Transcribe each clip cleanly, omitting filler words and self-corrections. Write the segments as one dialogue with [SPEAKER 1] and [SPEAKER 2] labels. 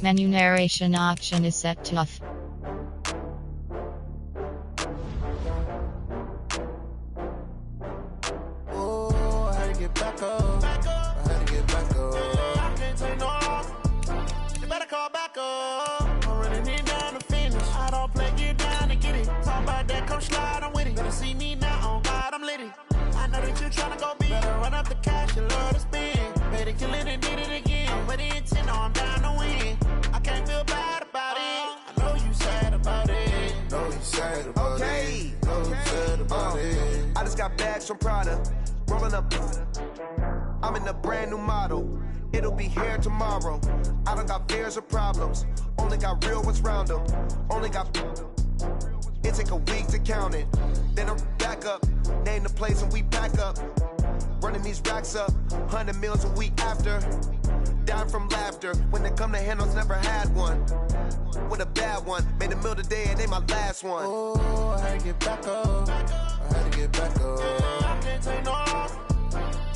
[SPEAKER 1] Menu narration option is set to off.
[SPEAKER 2] I just got bags from Prada, rolling up. I'm in a brand new model. It'll be here tomorrow. I don't got fears or problems. Only got real ones round them. Only got. It take a week to count it. Then I'm back up. Name the place and we pack up. Running these racks up. 100 meals a week after. Down from laughter. When they come to handles, never had one. With a bad one. Made a meal today and they my last one. Oh, I had to get back up. I had to get back up. I can't take no off.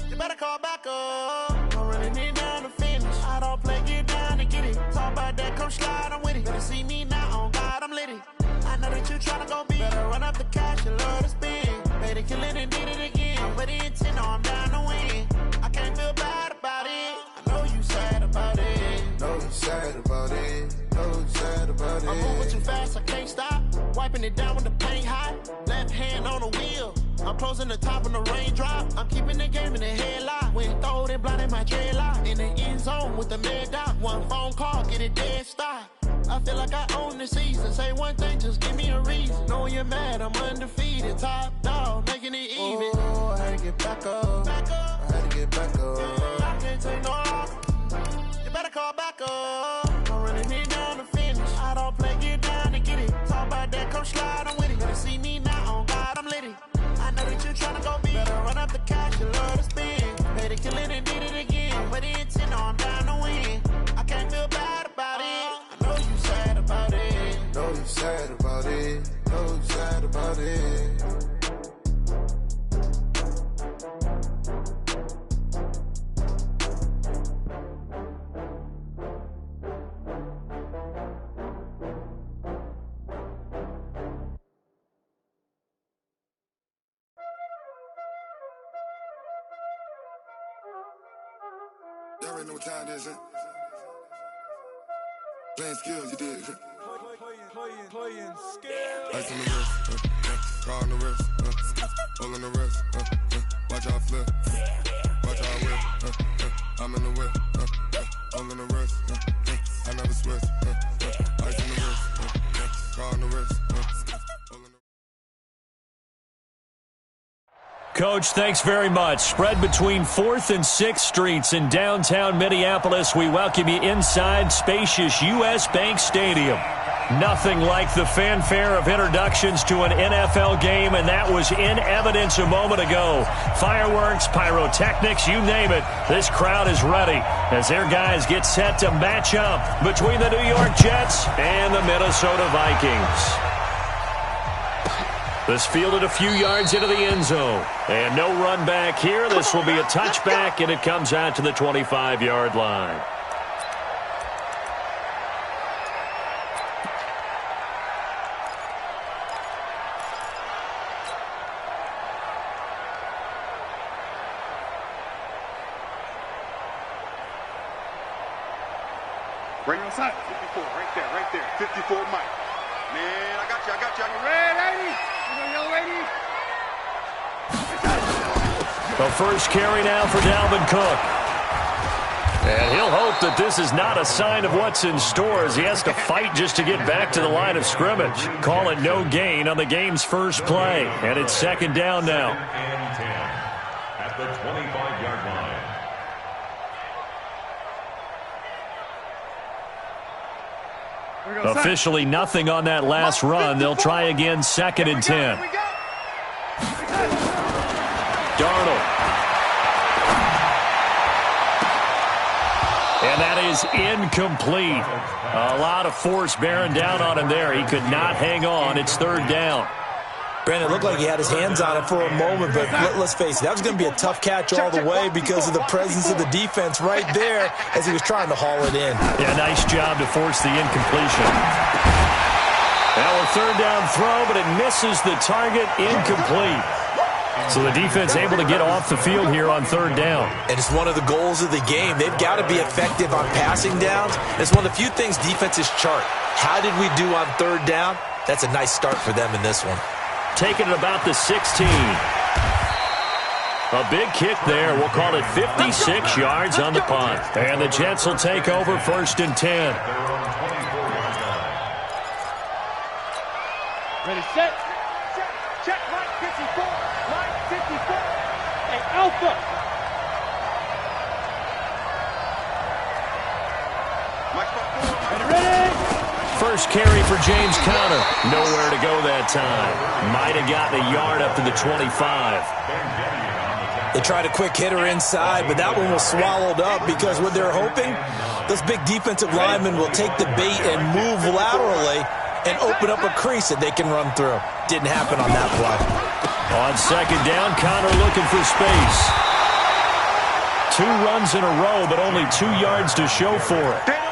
[SPEAKER 2] You better call back up. I'm running it down to finish. I don't play, get down and get it. Talk about that, come slide, I'm with it. Better see me now, on God, I'm litty. I know that you tryna go big. Better run up the cash, you love to spend. Made it, kill it, and did it again. With the intent, no, I'm down to win. I can't feel bad about it. I know you sad about it. Know you sad about it. Know you sad about it. I'm moving too fast, I can't stop. Wiping it down when the paint hot. Left hand on the wheel. I'm closing the top when the raindrop. I'm keeping the game in the headlock. When throwed and blinded my dreadlock. In the end zone with the mad dot. One phone call, get it dead stop. I feel like I own the season. Say one thing, just give me a reason. Knowing you're mad, I'm undefeated. Top dog, making it even. Oh, I had to get back up. I had to get back up. I can't take no off. You better call back up. I'm running it down to finish. I don't play, get down to get it. Talk about that, come slide, I'm with it. Better see me now, on God, I'm litty. I know that you tryna go big. Better run up the cash, you love to spend. Made it, kill it, and did it again. With the intent, no, I'm down to win. I can't feel bad about it. I know you sad about it. Know you sad about it. Know you sad about it.
[SPEAKER 3] Y'all already know what time it is, huh? Playing skills, you did. Playing skills. Ice on the wrist, car on the wrist, all on the wrist, watch out flip, watch out whip, I'm in the whip, all on the wrist, I never switch, ice on the wrist, car on the wrist, all on the.
[SPEAKER 4] Coach, thanks very much. Spread between 4th and 6th Streets in downtown Minneapolis. We welcome you inside spacious U.S. Bank Stadium. Nothing like the fanfare of introductions to an NFL game, and that was in evidence a moment ago. Fireworks, pyrotechnics, you name it. This crowd is ready as their guys get set to match up between the New York Jets and the Minnesota Vikings. This fielded a few yards into the end zone. And no run back here. This will be a touchback, and it comes out to the 25-yard line.
[SPEAKER 5] Right outside. 54, right there. 54, Mike. Man, I got you. You red lady? You know, yellow lady?
[SPEAKER 4] The first carry now for Dalvin Cook. And he'll hope that this is not a sign of what's in store as he has to fight just to get back to the line of scrimmage. Call it no gain on the game's first play. And it's second down now.
[SPEAKER 6] And 10 at the 25-yard line.
[SPEAKER 4] Officially nothing on that last run. They'll try again, second and 10. Darnold. And that is incomplete. A lot of force bearing down on him there. He could not hang on. It's third down.
[SPEAKER 7] Brandon, it looked like he had his hands on it for a moment, but let's face it, that was going to be a tough catch all the way because of the presence of the defense right there as he was trying to haul it in.
[SPEAKER 4] Yeah, nice job to force the incompletion. Now a third down throw, but it misses the target, incomplete. So the defense able to get off the field here on third down.
[SPEAKER 7] And it's one of the goals of the game. They've got to be effective on passing downs. It's one of the few things defenses chart. How did we do on third down? That's a nice start for them in this one.
[SPEAKER 4] Taking it about the 16. A big kick there. We'll call it 56 yards on the punt. And the Jets will take over 1st and 10.
[SPEAKER 8] Ready, set. Check, line 54. Line 54. Hey, Alpha. Ready.
[SPEAKER 4] First carry for James Conner. Nowhere to go that time. Might have gotten a yard up to the 25.
[SPEAKER 7] They tried a quick hitter inside, but that one was swallowed up because what they're hoping, those big defensive linemen will take the bait and move laterally and open up a crease that they can run through. Didn't happen on that play.
[SPEAKER 4] On second down, Conner looking for space. 2 runs in a row, but only 2 yards to show for it.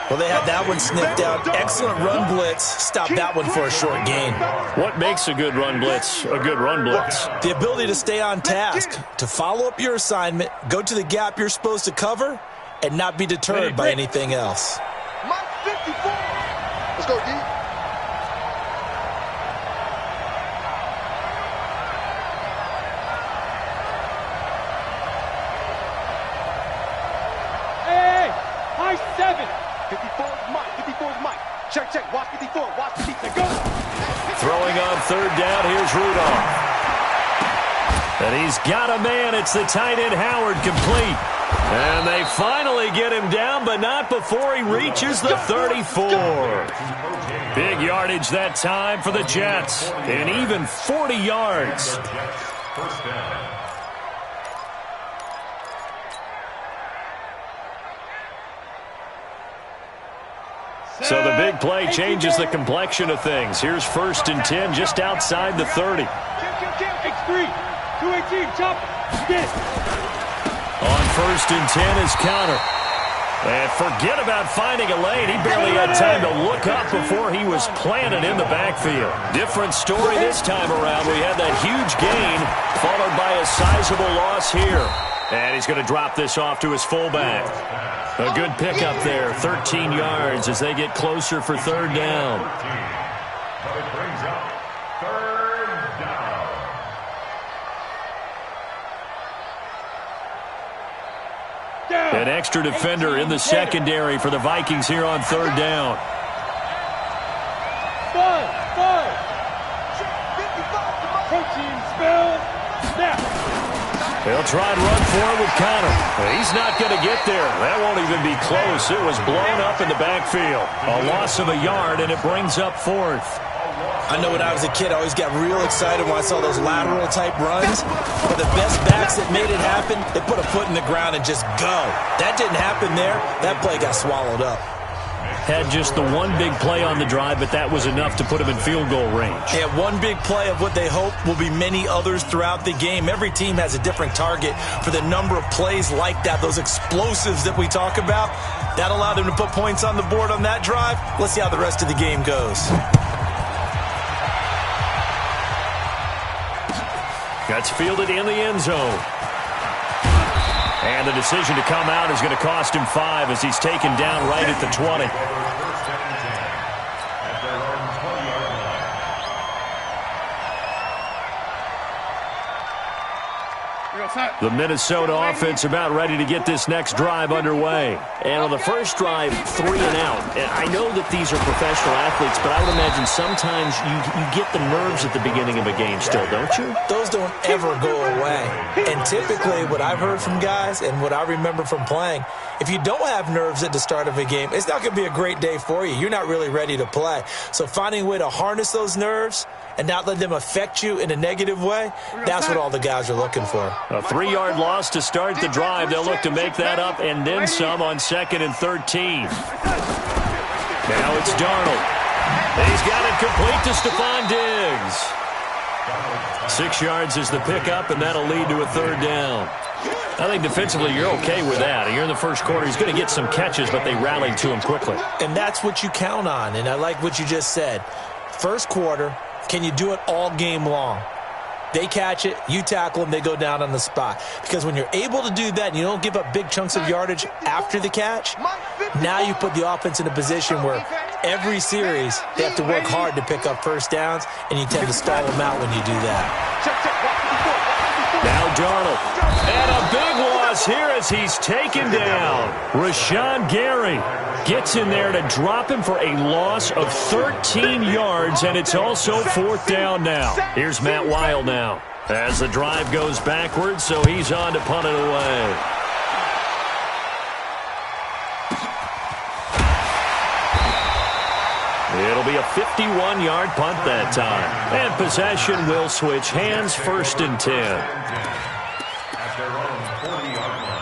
[SPEAKER 7] Well, they had that one sniffed out. Excellent run blitz. Stop that one for a short gain.
[SPEAKER 4] What makes a good run blitz a good run blitz?
[SPEAKER 7] The ability to stay on task, to follow up your assignment, go to the gap you're supposed to cover, and not be deterred by anything else.
[SPEAKER 5] Mike 54. Let's go, D.
[SPEAKER 8] Hey, high 7.
[SPEAKER 5] 54 is Mike. 54 is Mike. Check. Watch 54. Watch 54. Go.
[SPEAKER 4] Throwing on third down, here's Rudolph. And he's got a man. It's the tight end Howard, complete. And they finally get him down, but not before he reaches the 34. Big yardage that time for the Jets. And even 40 yards.
[SPEAKER 6] First down.
[SPEAKER 4] So the big play changes the complexion of things. Here's 1st and 10 just outside the 30.
[SPEAKER 8] X3, 218, chop, get.
[SPEAKER 4] On 1st and 10 is Conner. And forget about finding a lane. He barely had time to look up before he was planted in the backfield. Different story this time around. We had that huge gain followed by a sizable loss here. And he's going to drop this off to his fullback. A good pickup there, 13 yards as they get closer for third down.
[SPEAKER 6] But it brings up third down.
[SPEAKER 4] An extra defender in the secondary for the Vikings here on third down.
[SPEAKER 8] Five. Protein spell, snap.
[SPEAKER 4] They'll try and run forward with Conner. He's not going to get there. That won't even be close. It was blown up in the backfield. A loss of a yard, and it brings up 4th.
[SPEAKER 7] I know when I was a kid, I always got real excited when I saw those lateral-type runs. But the best backs that made it happen, they put a foot in the ground and just go. That didn't happen there. That play got swallowed up.
[SPEAKER 4] Had just the one big play on the drive, but that was enough to put him in field goal range.
[SPEAKER 7] Yeah, one big play of what they hope will be many others throughout the game. Every team has a different target for the number of plays like that, those explosives that we talk about. That allowed them to put points on the board on that drive. Let's see how the rest of the game goes.
[SPEAKER 4] That's fielded in the end zone. And the decision to come out is going to cost him 5 as he's taken down right at the 20. The Minnesota offense about ready to get this next drive underway. And on the first drive, 3 and out. And I know that these are professional athletes, but I would imagine sometimes you get the nerves at the beginning of a game still, don't you?
[SPEAKER 7] Those don't ever go away. And typically what I've heard from guys and what I remember from playing, if you don't have nerves at the start of a game, it's not going to be a great day for you. You're not really ready to play. So finding a way to harness those nerves and not let them affect you in a negative way, that's what all the guys are looking for.
[SPEAKER 4] A 3-yard loss to start the drive. They'll look to make that up and then some on 2nd and 13. Now it's Darnold. He's got it complete to Stephon Diggs. 6 yards is the pickup, and that'll lead to a third down. I think defensively you're okay with that. You're in the first quarter. He's going to get some catches, but they rallied to him quickly.
[SPEAKER 7] And that's what you count on, and I like what you just said. First quarter, can you do it all game long? They catch it, you tackle them, they go down on the spot. Because when you're able to do that and you don't give up big chunks of yardage after the catch, now you put the offense in a position where every series they have to work hard to pick up first downs, and you tend to stall them out when you do that.
[SPEAKER 4] Now Darnold. And a big loss here as he's taken down. Rashawn Gary gets in there to drop him for a loss of 13 yards, and it's also fourth down now. Here's Matt Weil now as the drive goes backwards, so he's on to punt it away. It'll be a 51-yard punt that time. And possession will switch hands, 1st and 10.
[SPEAKER 6] At their own 40-yard line.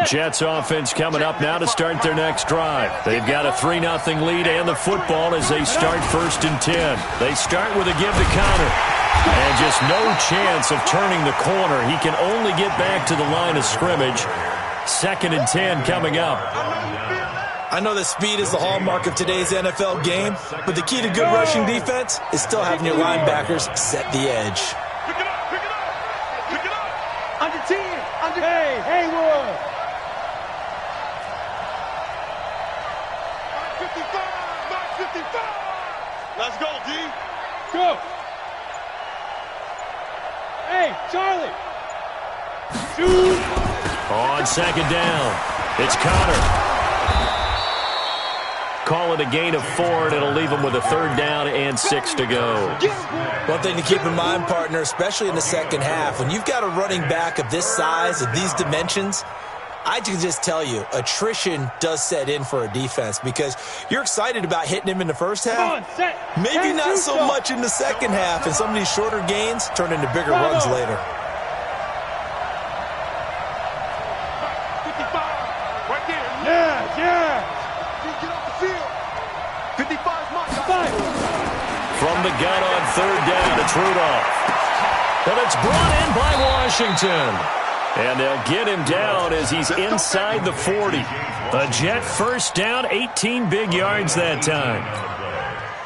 [SPEAKER 4] Jets offense coming up now to start their next drive. They've got a 3-0 lead and the football as they start 1st and 10. They start with a give to counter. And just no chance of turning the corner. He can only get back to the line of scrimmage. 2nd and 10 coming up.
[SPEAKER 7] I know that speed is the hallmark of today's NFL game, but the key to good rushing defense is still having your linebackers set the edge.
[SPEAKER 5] Pick it up, pick it up, pick it up.
[SPEAKER 8] Under 10, under. Hey, Haywood.
[SPEAKER 5] 55. Let's go, D.
[SPEAKER 8] Go. Hey, Charlie. Shoot.
[SPEAKER 4] On 2nd down, it's Connor. Call it a gain of 4, and it'll leave him with a 3rd down and 6 to go.
[SPEAKER 7] One thing to keep in mind, partner, especially in the second half, when you've got a running back of this size, of these dimensions, I can just tell you, attrition does set in for a defense because you're excited about hitting him in the first half. Maybe not so much in the second half, and some of these shorter gains turn into bigger runs later.
[SPEAKER 5] 55, right there.
[SPEAKER 8] Yeah.
[SPEAKER 5] Get off the field. 55's my guy.
[SPEAKER 4] From the gun on 3rd down, it's Rudolph. But it's brought in by Washington. And they'll get him down as he's inside the 40. A Jet 1st down, 18 big yards that time.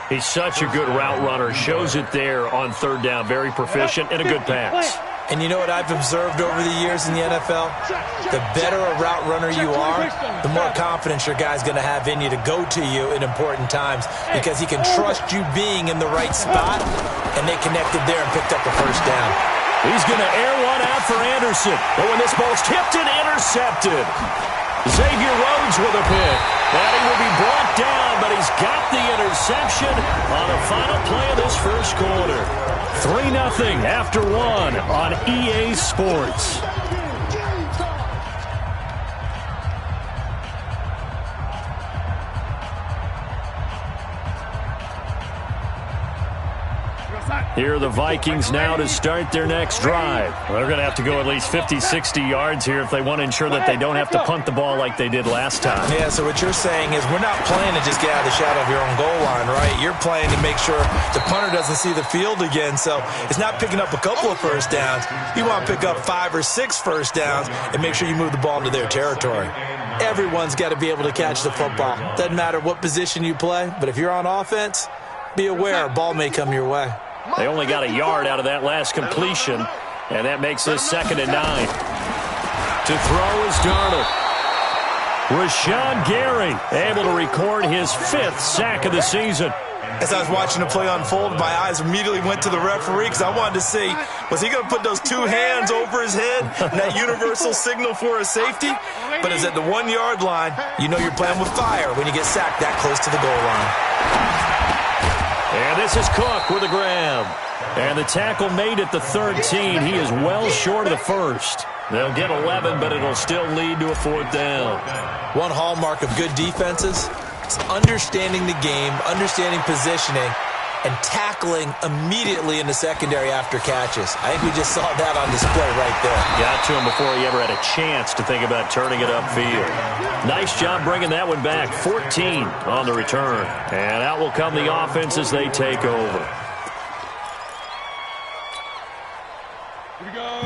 [SPEAKER 4] He's such a good route runner. Shows it there on 3rd down. Very proficient and a good pass.
[SPEAKER 7] And you know what I've observed over the years in the NFL? The better a route runner you are, the more confidence your guy's going to have in you to go to you in important times because he can trust you being in the right spot, and they connected there and picked up the 1st down.
[SPEAKER 4] He's going to air one out for Anderson. But when this ball's tipped and intercepted, Xavier Rhodes with a pick. And he will be brought down, but he's got the interception on the final play of this first quarter. 3-0 after 1 on EA Sports. Here are the Vikings now to start their next drive. Well, they're going to have to go at least 50, 60 yards here if they want to ensure that they don't have to punt the ball like they did last time.
[SPEAKER 7] Yeah, so what you're saying is we're not playing to just get out of the shadow of your own goal line, right? You're playing to make sure the punter doesn't see the field again. So it's not picking up a couple of first downs. You want to pick up 5 or 6 first downs and make sure you move the ball into their territory. Everyone's got to be able to catch the football. Doesn't matter what position you play, but if you're on offense, be aware a ball may come your way.
[SPEAKER 4] They only got a yard out of that last completion, and that makes this 2nd and 9. To throw is Darnold. Rashawn Gary able to record his 5th sack of the season.
[SPEAKER 7] As I was watching the play unfold, my eyes immediately went to the referee because I wanted to see, was he going to put those 2 hands over his head and that universal signal for a safety? But it's at the 1-yard line. You know you're playing with fire when you get sacked that close to the goal line.
[SPEAKER 4] And this is Cook with a grab. And the tackle made at the 13. He is well short of the 1st. They'll get 11, but it'll still lead to a 4th down.
[SPEAKER 7] One hallmark of good defenses is understanding the game, understanding positioning, and tackling immediately in the secondary after catches. I think we just saw that on display right there.
[SPEAKER 4] Got to him before he ever had a chance to think about turning it upfield. Nice job bringing that one back. 14 on the return. And out will come the offense as they take over.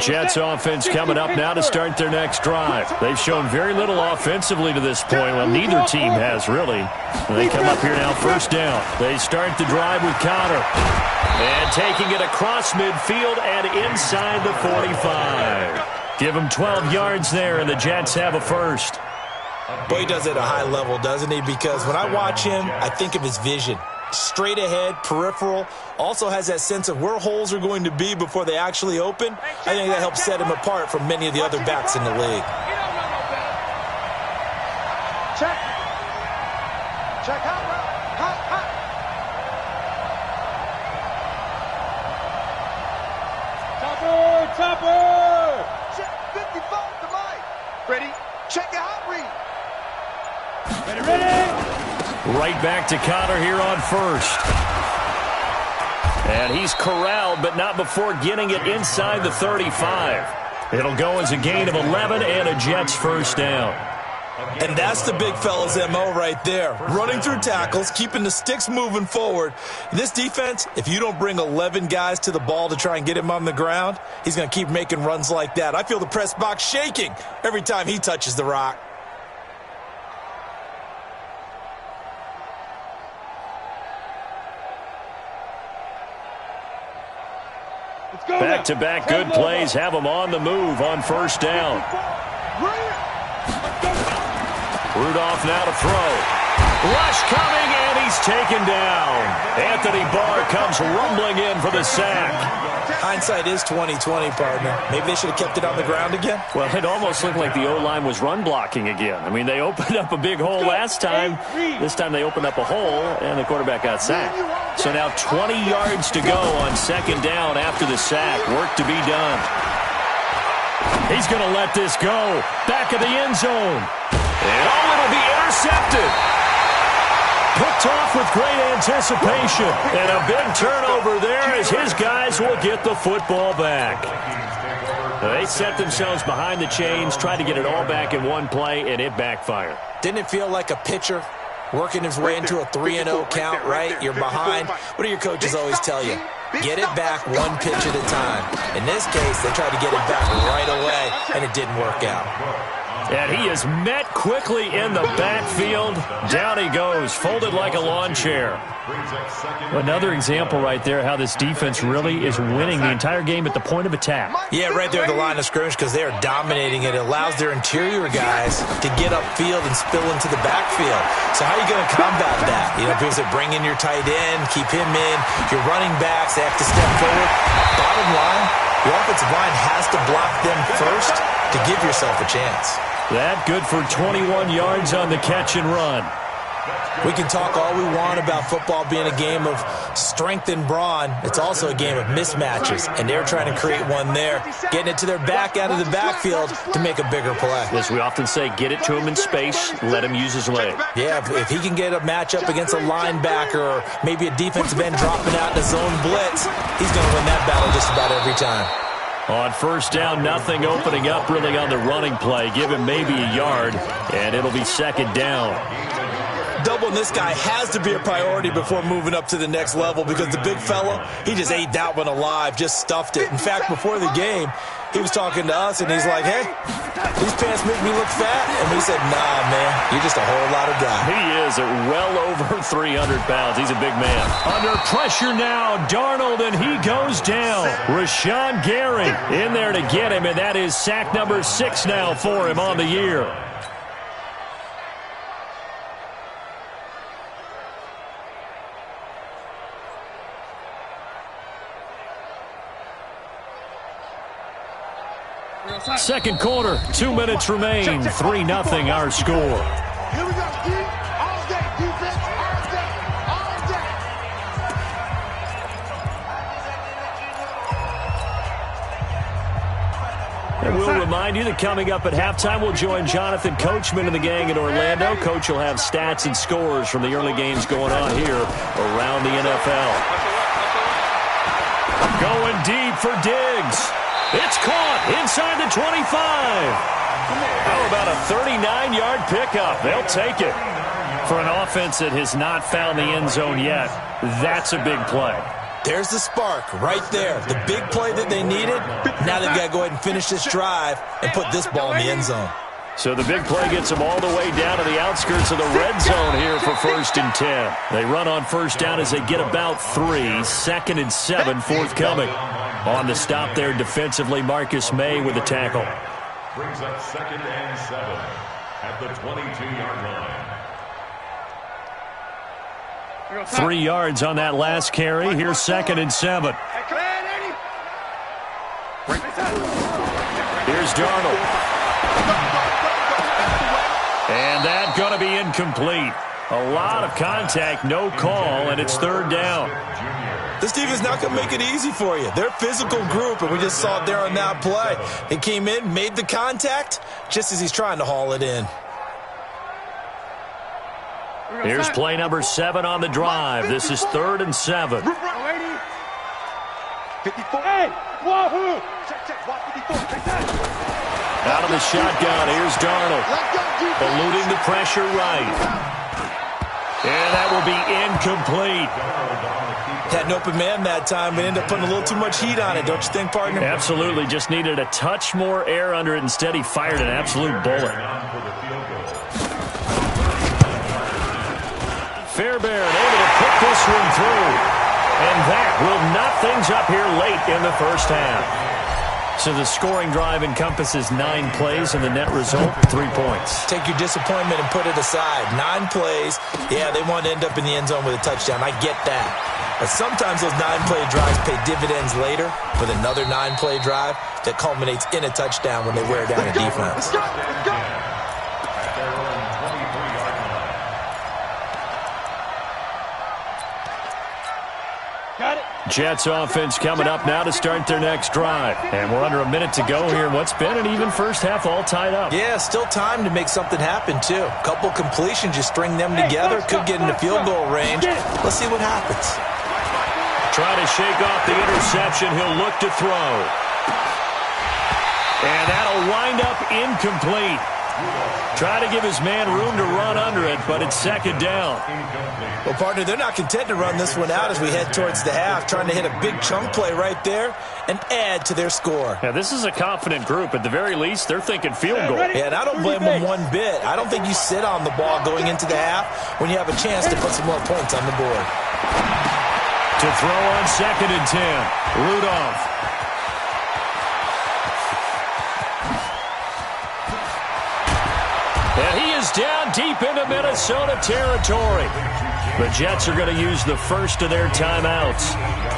[SPEAKER 4] Jets offense coming up now to start their next drive. They've shown very little offensively to this point. Well, neither team has, really. They come up here now, first down. They start the drive with Connor. And taking it across midfield and inside the 45. Give him 12 yards there, and the Jets have a first.
[SPEAKER 7] Boy, he does it at a high level, doesn't he? Because when I watch him, I think of his vision. Straight ahead, peripheral, also has that sense of where holes are going to be before they actually open. I think that helps set him apart from many of the other backs in the league.
[SPEAKER 8] Check. Check out. Hot. Topper.
[SPEAKER 2] Check 55 to Mike. Ready? Check your hot read.
[SPEAKER 8] Ready.
[SPEAKER 4] Right back to Connor here on first. And he's corralled, but not before getting it inside the 35. It'll go as a gain of 11 and a Jets first down.
[SPEAKER 7] And that's the big fella's MO right there. Running through tackles, keeping the sticks moving forward. This defense, if you don't bring 11 guys to the ball to try and get him on the ground, he's going to keep making runs like that. I feel the press box shaking every time he touches the rock.
[SPEAKER 4] Back-to-back good plays have them on the move on first down. Rudolph now to throw. Rush coming, and he's taken down. Anthony Barr comes rumbling in for the sack.
[SPEAKER 7] Hindsight is 20/20, partner. Maybe they should have kept it on the ground again.
[SPEAKER 4] Well, it almost looked like the O-line was run blocking again. I mean, they opened up a big hole last time. This time they opened up a hole, and the quarterback got sacked. So now 20 yards to go on second down after the sack. Work to be done. He's going to let this go. Back of the end zone. And it'll be intercepted. Picked off with great anticipation. And a big turnover there as his guys will get the football back. They set themselves behind the chains, tried to get it all back in one play, and it backfired.
[SPEAKER 7] Didn't it feel like a pitcher working his way into a 3-0 count, right? You're behind. What do your coaches always tell you? Get it back one pitch at a time. In this case, they tried to get it back right away, and it didn't work out.
[SPEAKER 4] And he is met quickly in the backfield. Down he goes, folded like a lawn chair. Another example right there how this defense really is winning the entire game at the point of attack.
[SPEAKER 7] Yeah, right there at the line of scrimmage because they are dominating it. It allows their interior guys to get upfield and spill into the backfield. So how are you going to combat that? You know, because they bring in your tight end, keep him in. Your running backs, they have to step forward. Bottom line, your offensive line has to block them first to give yourself a chance.
[SPEAKER 4] That good for 21 yards on the catch and run.
[SPEAKER 7] We can talk all we want about football being a game of strength and brawn. It's also a game of mismatches, and they're trying to create one there, getting it to their back out of the backfield to make a bigger play.
[SPEAKER 4] As we often say, get it to him in space, let him use his leg.
[SPEAKER 7] Yeah, if he can get a matchup against a linebacker or maybe a defensive end dropping out in a zone blitz, he's going to win that battle just about every time.
[SPEAKER 4] On first down, nothing opening up really on the running play. Give him maybe a yard, and it'll be second down.
[SPEAKER 7] Doubling this guy has to be a priority before moving up to the next level because the big fella, he just ate that one alive, just stuffed it. In fact, before the game, he was talking to us, and he's like, hey, these pants make me look fat. And we said, nah, man, you're just a whole lot of guy.
[SPEAKER 4] He is at well over 300 pounds. He's a big man. Under pressure now, Darnold, and he goes down. Rashawn Gary in there to get him, and that is sack number 6 now for him on the year. Second quarter, 2 minutes remain. 3-0 our score.
[SPEAKER 2] Here we go, D. All day, defense, all day, all day.
[SPEAKER 4] And we'll remind you that coming up at halftime, we'll join Jonathan Coachman and the gang in Orlando. Coach will have stats and scores from the early games going on here around the NFL. Going deep for Diggs. It's caught inside the 25. How about a 39-yard pickup? They'll take it. For an offense that has not found the end zone yet, that's a big play.
[SPEAKER 7] There's the spark right there. The big play that they needed. Now they've got to go ahead and finish this drive and put this ball in the end zone.
[SPEAKER 4] So the big play gets them all the way down to the outskirts of the red zone here for 1st and 10. They run on first down as they get about 3. 2nd and 7 forthcoming. On the stop there defensively, Marcus May with the tackle.
[SPEAKER 6] Brings up 2nd and 7 at the 22-yard line.
[SPEAKER 4] 3 yards on that last carry. Here's 2nd and 7. Here's Darnold. And that's going to be incomplete. A lot of contact, no call, and it's 3rd down.
[SPEAKER 7] This defense is not going to make it easy for you. They're a physical group, and we just saw it there on that play. They came in, made the contact, just as he's trying to haul it in.
[SPEAKER 4] Here's play number 7 on the drive. This is 3rd and 7.
[SPEAKER 8] 54. Hey, wahoo! Check, 54.
[SPEAKER 4] Out of the shotgun, here's Darnold. Eluding the pressure right. And that will be incomplete.
[SPEAKER 7] Had an open man that time, but ended up putting a little too much heat on it, don't you think, partner?
[SPEAKER 4] Absolutely. Just needed a touch more air under it. Instead, he fired an absolute bullet. Fairbairn able to put this one through. And that will knot things up here late in the first half. So the scoring drive encompasses 9 plays, and the net result, 3 points.
[SPEAKER 7] Take your disappointment and put it aside. 9 plays. Yeah, they want to end up in the end zone with a touchdown. I get that. But sometimes those 9-play drives pay dividends later with another 9-play drive that culminates in a touchdown when they wear down a defense.
[SPEAKER 4] Jets offense coming up now to start their next drive. And we're under a minute to go here. What's been an even first half all tied up.
[SPEAKER 7] Yeah, still time to make something happen, too. A couple completions, you string them together, could get into field goal range. Let's see what happens.
[SPEAKER 4] Trying to shake off the interception. He'll look to throw. And that'll wind up incomplete. Try to give his man room to run under it, but it's 2nd down.
[SPEAKER 7] Well, partner, they're not content to run this one out as we head towards the half, trying to hit a big chunk play right there and add to their score.
[SPEAKER 4] Yeah, this is a confident group. At the very least, they're thinking field goal.
[SPEAKER 7] Yeah, and I don't blame them one bit. I don't think you sit on the ball going into the half when you have a chance to put some more points on the board.
[SPEAKER 4] To throw on 2nd and 10. Rudolph. And he is down deep into Minnesota territory. The Jets are going to use the first of their timeouts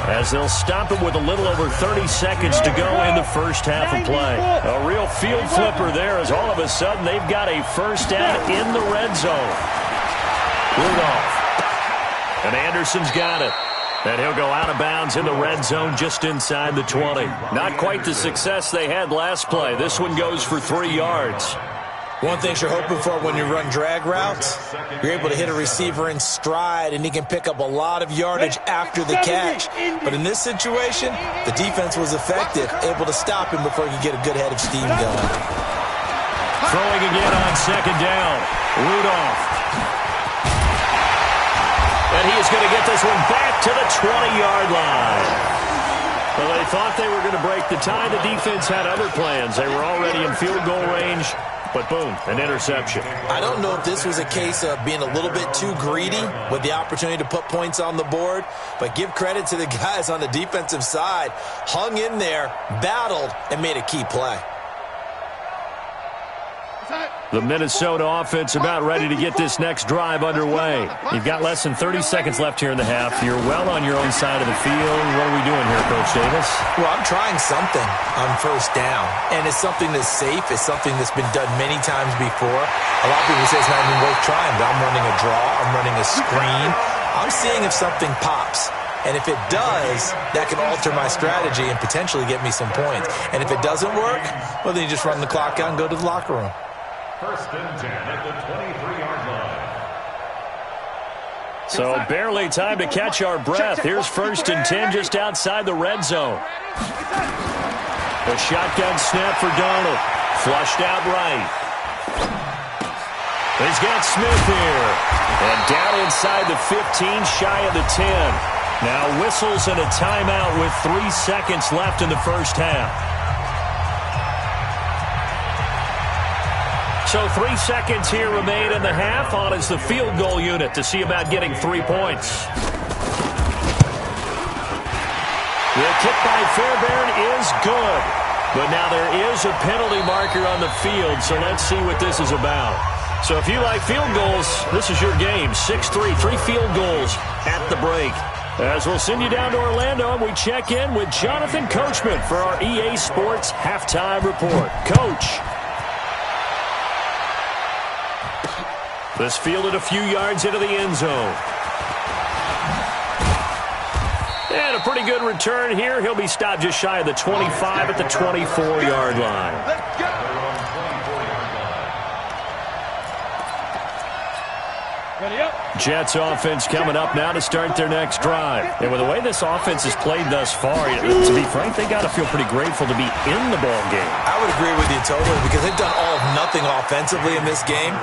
[SPEAKER 4] as they'll stop it with a little over 30 seconds to go in the first half of play. A real field flipper there as all of a sudden they've got a first down in the red zone. Rudolph. And Anderson's got it. And he'll go out of bounds in the red zone just inside the 20. Not quite the success they had last play. This one goes for 3 yards.
[SPEAKER 7] One thing you're hoping for when you run drag routes, you're able to hit a receiver in stride, and he can pick up a lot of yardage after the catch. But in this situation, the defense was effective, able to stop him before he could get a good head of steam going.
[SPEAKER 4] Throwing again on 2nd down. Rudolph. And he is going to get this one back to the 20-yard line. Well, they thought they were going to break the tie. The defense had other plans. They were already in field goal range. But boom, an interception.
[SPEAKER 7] I don't know if this was a case of being a little bit too greedy with the opportunity to put points on the board, but give credit to the guys on the defensive side. Hung in there, battled, and made a key play.
[SPEAKER 4] The Minnesota offense about ready to get this next drive underway. You've got less than 30 seconds left here in the half. You're well on your own side of the field. What are we doing here, Coach Davis?
[SPEAKER 7] Well, I'm trying something on first down, and it's something that's safe. It's something that's been done many times before. A lot of people say it's not even worth trying, but I'm running a draw. I'm running a screen. I'm seeing if something pops. And if it does, that can alter my strategy and potentially get me some points. And if it doesn't work, well, then you just run the clock out and go to the locker room.
[SPEAKER 6] 1st and 10 at the 23-yard
[SPEAKER 4] So barely time to catch our breath. Here's 1st and 10 just outside the red zone. A shotgun snap for Darnold. Flushed out right. He's got Smith here. And down inside the 15, shy of the 10. Now whistles and a timeout with 3 seconds left in the first half. So 3 seconds here remain in the half. On is the field goal unit to see about getting 3 points. The kick by Fairbairn is good. But now there is a penalty marker on the field, so let's see what this is about. So if you like field goals, this is your game. 6-3, 3 field goals at the break. As we'll send you down to Orlando, and we check in with Jonathan Coachman for our EA Sports Halftime Report. Coach. This fielded a few yards into the end zone. And a pretty good return here. He'll be stopped just shy of the 25 at the 24-yard line.
[SPEAKER 8] Let's go. Ready up.
[SPEAKER 4] Jets offense coming up now to start their next drive. And with the way this offense has played thus far, to be frank, they got to feel pretty grateful to be in the ball game.
[SPEAKER 7] I would agree with you totally because they've done all of nothing offensively in this game,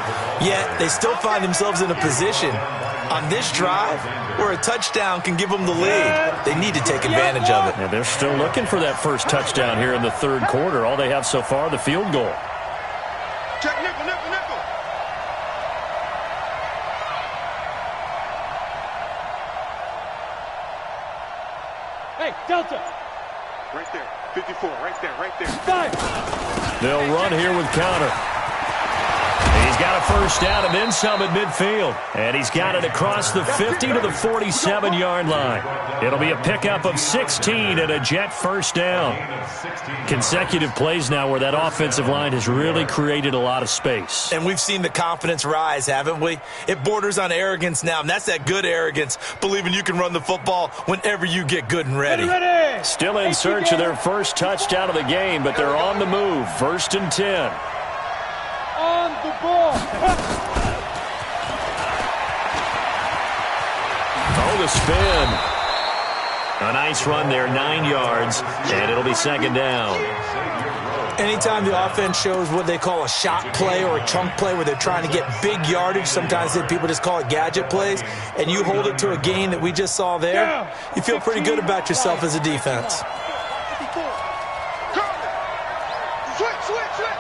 [SPEAKER 7] yet they still find themselves in a position on this drive where a touchdown can give them the lead. They need to take advantage of it.
[SPEAKER 4] And they're still looking for that first touchdown here in the third quarter. All they have so far, the field goal.
[SPEAKER 5] Check nickel, nickel, nickel.
[SPEAKER 8] Hey, Delta.
[SPEAKER 5] Right there. 54, right there, right there.
[SPEAKER 8] 5.
[SPEAKER 4] They'll run here with counter. He's got a first down and then some at midfield. And he's got it across the 50 to the 47-yard line. It'll be a pickup of 16 and a Jet first down. Consecutive plays now where that offensive line has really created a lot of space.
[SPEAKER 7] And we've seen the confidence rise, haven't we? It borders on arrogance now, and that's that good arrogance, believing you can run the football whenever you get good and ready.
[SPEAKER 4] Still in search of their first touchdown of the game, but they're on the move. 1st and 10.
[SPEAKER 8] On the ball.
[SPEAKER 4] Oh, the spin. A nice run there, 9 yards, and it'll be 2nd down.
[SPEAKER 7] Anytime the offense shows what they call a shot play or a chunk play where they're trying to get big yardage, sometimes people just call it gadget plays, and you hold it to a gain that we just saw there, you feel pretty good about yourself as a defense.
[SPEAKER 8] Switch.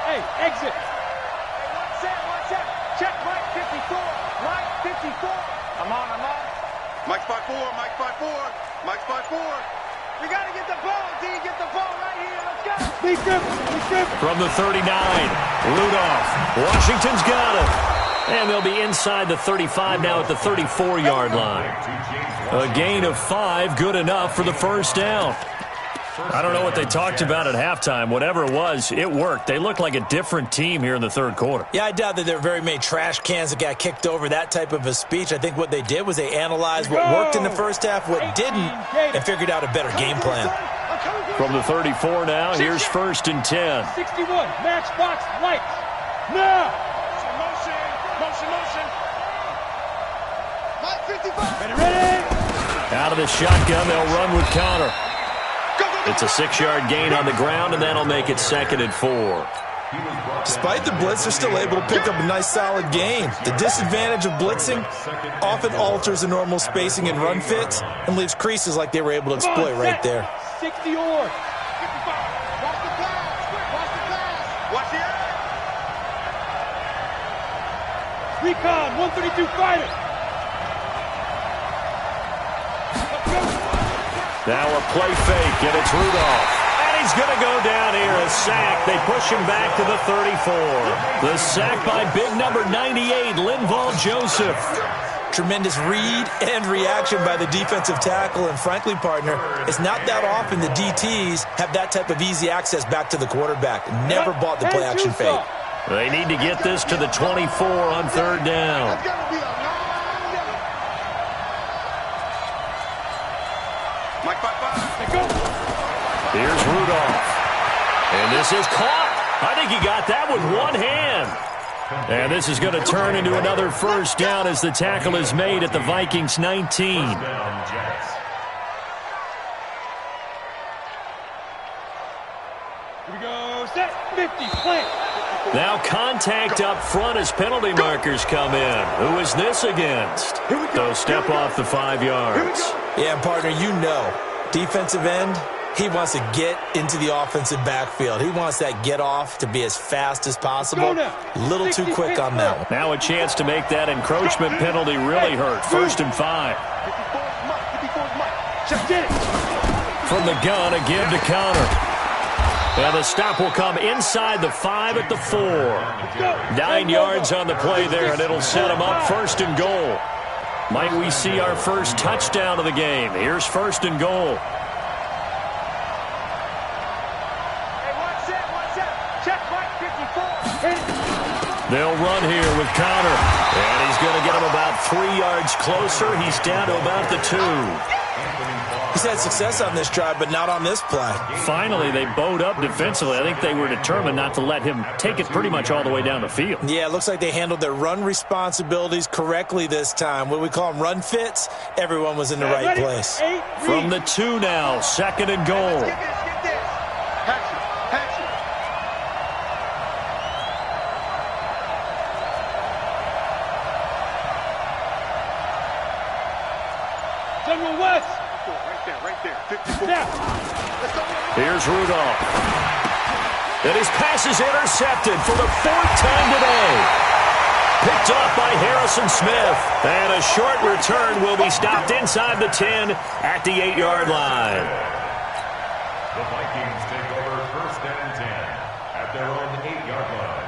[SPEAKER 8] Hey, exit. One set. Check Mike 54. Mike 54. I'm on.
[SPEAKER 5] Mike spot 4, Mike spot 4, Mike spot 4.
[SPEAKER 8] We got to get the ball, D. Get the ball right here. Let's go. Be good.
[SPEAKER 4] From the 39, Rudolph. Washington's got it. And they'll be inside the 35 now at the 34-yard line. A gain of 5, good enough for the first down. I don't know what they talked about at halftime. Whatever it was, it worked. They looked like a different team here in the third quarter.
[SPEAKER 7] Yeah, I doubt that there were very many trash cans that got kicked over, that type of a speech. I think what they did was they analyzed what worked in the first half, what didn't, and figured out a better game plan.
[SPEAKER 4] From the 34 now, here's 1st and 10.
[SPEAKER 8] 61, matchbox, lights. Now.
[SPEAKER 5] Motion.
[SPEAKER 8] Mike 55. Ready.
[SPEAKER 4] Out of the shotgun, they'll run with counter. It's a 6-yard gain on the ground, and that'll make it 2nd and 4.
[SPEAKER 7] Despite the blitz, they're still able to pick up a nice, solid gain. The disadvantage of blitzing often alters the normal spacing and run fits and leaves creases like they were able to exploit right there.
[SPEAKER 8] 60 or.
[SPEAKER 5] Watch the pass. Watch the air.
[SPEAKER 8] Recon, 132 fighter.
[SPEAKER 4] Now a play fake, and it's Rudolph. And he's going to go down here, a sack. They push him back to the 34. The sack by big number 98, Linval Joseph.
[SPEAKER 7] Tremendous read and reaction by the defensive tackle, and frankly, partner, it's not that often the DTs have that type of easy access back to the quarterback. Never bought the play-action fake.
[SPEAKER 4] They need to get this to the 24 on 3rd down.
[SPEAKER 5] Mike spot 5.
[SPEAKER 4] Here's Rudolph. And this is caught. I think he got that with one hand. And this is going to turn into another first down as the tackle is made at the Vikings 19.
[SPEAKER 8] Here we go. Set. 50. Plant.
[SPEAKER 4] Now contact up front as penalty markers come in. Who is this against? They'll step off the 5 yards.
[SPEAKER 7] Yeah, partner, you know, defensive end, he wants to get into the offensive backfield. He wants that get off to be as fast as possible. A little too quick on that one.
[SPEAKER 4] Now a chance to make that encroachment penalty really hurt. 1st and 5. From the gun, a give to counter. And the stop will come inside the 5 at the 4. 9 yards on the play there, and it'll set them up 1st and goal. Might we see our first touchdown of the game? Here's 1st and goal. They'll run here with Connor. And he's going to get him about 3 yards closer. He's down to about the 2.
[SPEAKER 7] He's had success on this drive, but not on this play.
[SPEAKER 4] Finally, they bowed up defensively. I think they were determined not to let him take it pretty much all the way down the field.
[SPEAKER 7] Yeah, it looks like they handled their run responsibilities correctly this time. What we call them run fits, everyone was in the right place.
[SPEAKER 4] From the 2 now, 2nd and goal.
[SPEAKER 8] General West.
[SPEAKER 5] Right there. 54.
[SPEAKER 4] Here's Rudolph. And his pass is intercepted for the 4th time today. Picked off by Harrison Smith. And a short return will be stopped inside the 10 at the 8-yard line.
[SPEAKER 6] The Vikings take over 1st and 10 at their own 8-yard line.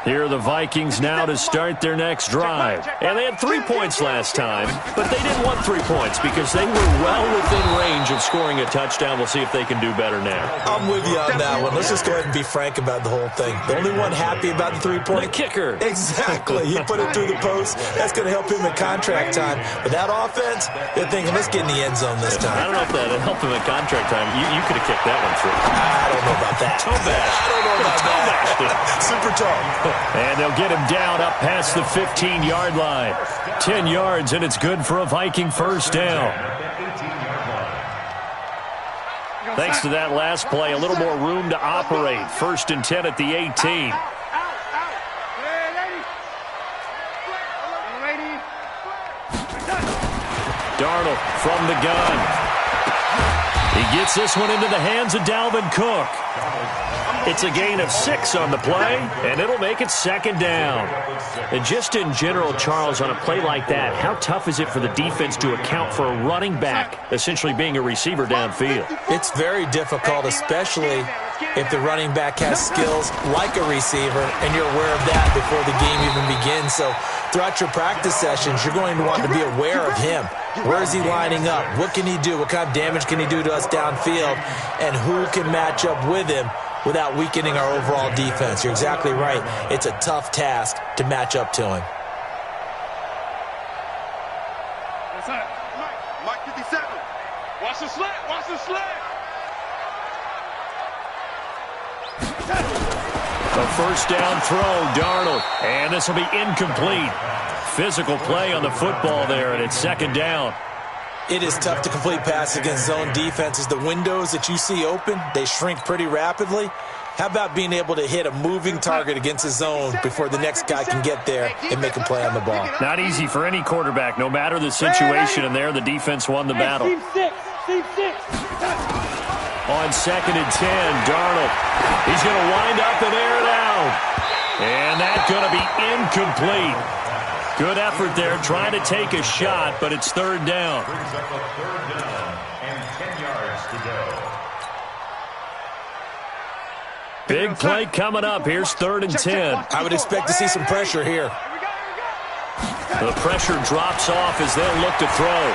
[SPEAKER 4] Here are the Vikings now to start their next drive. And they had 3 points last time, but they didn't want 3 points because they were well within range of scoring a touchdown. We'll see if they can do better now.
[SPEAKER 7] I'm with you on that one. Let's just go ahead and be frank about the whole thing. The only one happy about the 3-point?
[SPEAKER 4] The kicker.
[SPEAKER 7] Exactly. He put it through the post. That's going to help him in contract time. But that offense, they're thinking, let's get in the end zone this time.
[SPEAKER 4] I don't know if that helped him in contract time. You could have kicked that one through.
[SPEAKER 7] I don't know about that.
[SPEAKER 4] Toe bash.
[SPEAKER 7] I don't know about that. Super tall.
[SPEAKER 4] And they'll get him down up past the 15-yard line. 10 yards, and it's good for a Viking first down. Thanks to that last play, a little more room to operate. 1st and 10 at the 18. Darnold from the gun. He gets this one into the hands of Dalvin Cook. It's a gain of 6 on the play, and it'll make it 2nd down. And just in general, Charles, on a play like that, how tough is it for the defense to account for a running back essentially being a receiver downfield?
[SPEAKER 7] It's very difficult, especially if the running back has skills like a receiver, and you're aware of that before the game even begins. So throughout your practice sessions, you're going to want to be aware of him. Where is he lining up? What can he do? What kind of damage can he do to us downfield? And who can match up with him without weakening our overall defense? You're exactly right. It's a tough task to match up to him.
[SPEAKER 5] Mike 57.
[SPEAKER 8] Watch the slant. Watch the slant.
[SPEAKER 4] A first down throw, Darnold. And this will be incomplete. Physical play on the football there, and it's 2nd down.
[SPEAKER 7] It is tough to complete passes against zone defenses. The windows that you see open, they shrink pretty rapidly. How about being able to hit a moving target against a zone before the next guy can get there and make a play on the ball?
[SPEAKER 4] Not easy for any quarterback, no matter the situation, and there the defense won the battle.
[SPEAKER 8] Team 6.
[SPEAKER 4] On 2nd and 10, Darnold. He's going to wind up and air it out. And that's going to be incomplete. Good effort there, trying to take a shot, but it's 3rd down.
[SPEAKER 6] Brings up a 3rd down and 10 yards to go.
[SPEAKER 4] Big play coming up. Here's 3rd and 10.
[SPEAKER 7] I would expect to see some pressure here.
[SPEAKER 4] The pressure drops off as they'll look to throw.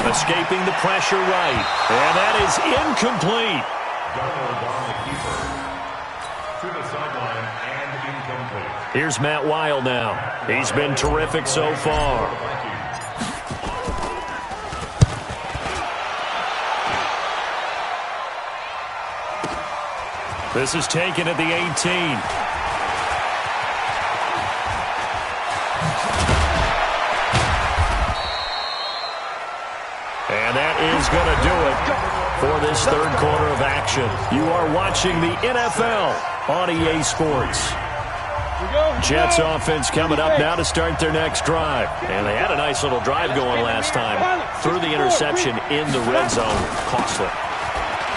[SPEAKER 4] Escaping the pressure right. And that is incomplete.
[SPEAKER 6] Darnold on the keeper. To the sideline and incomplete.
[SPEAKER 4] Here's Matt Weil now. He's been terrific so far. This is taken at the 18. And that is going to do it for this third quarter of action. You are watching the NFL on EA Sports. Jets offense coming up now to start their next drive. And they had a nice little drive going last time. Threw the interception in the red zone. Costly.